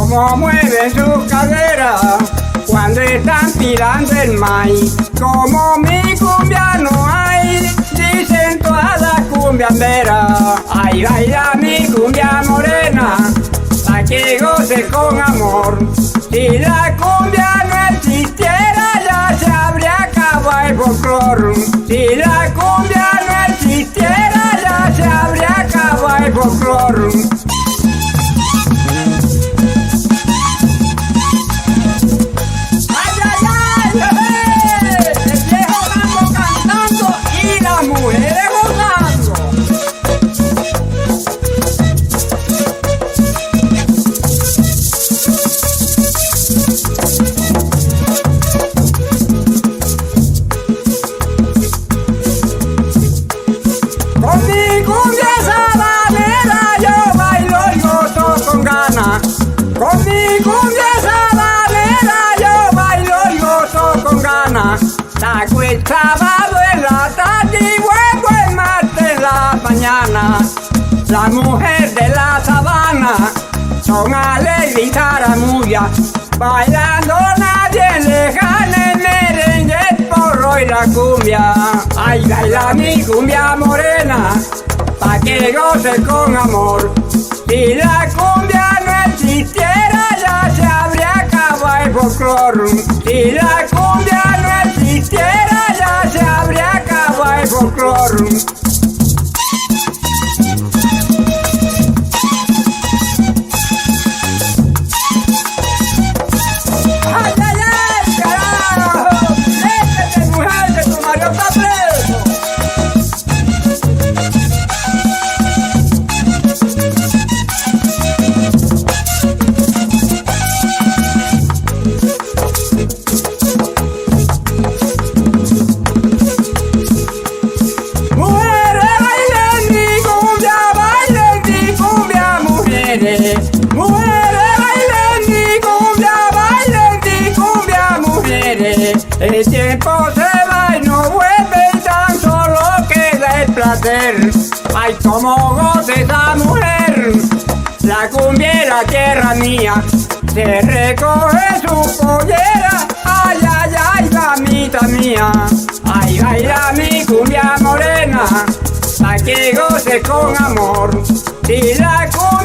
cómo mueven su cadera cuando están tirando el maíz. Como mi cumbia no hay, dicen todas las cumbiamberas. Ay, baila mi cumbia morena, pa' que goce con amor. Si la cumbia no existiera, ya se habría acabado el folclor. Si la cumbia no existiera, ya se habría acabado el folclor. Con mi cumbia sabanera yo bailo y gozo con ganas. Saco el sábado en la tarde y vuelvo el martes en la mañana. Las mujeres de la sabana son alegres y taramullas, bailando nadie le gana el merengue, el porro y la cumbia. Ay, baila mi cumbia morena, pa' que goce con amor. Si la cumbia no existiera, ya se habría acabado el folclor. Si la cumbia no existiera, ya se habría acabado el folclor. ¡Ay, ay, ay, carajo! ¡Déjate, mujer, que tu marido está preso! Mujeres, bailen mi cumbia, bailen mi cumbia, mujeres. El tiempo se va y no vuelve y tan solo queda el placer. Ay, como goce esa mujer, la cumbia es la tierra mía. Se recoge su pollera, ay, ay, ay, mamita mía. Ay, baila mi cumbia morena, pa' que goce con amor. Si la cumbia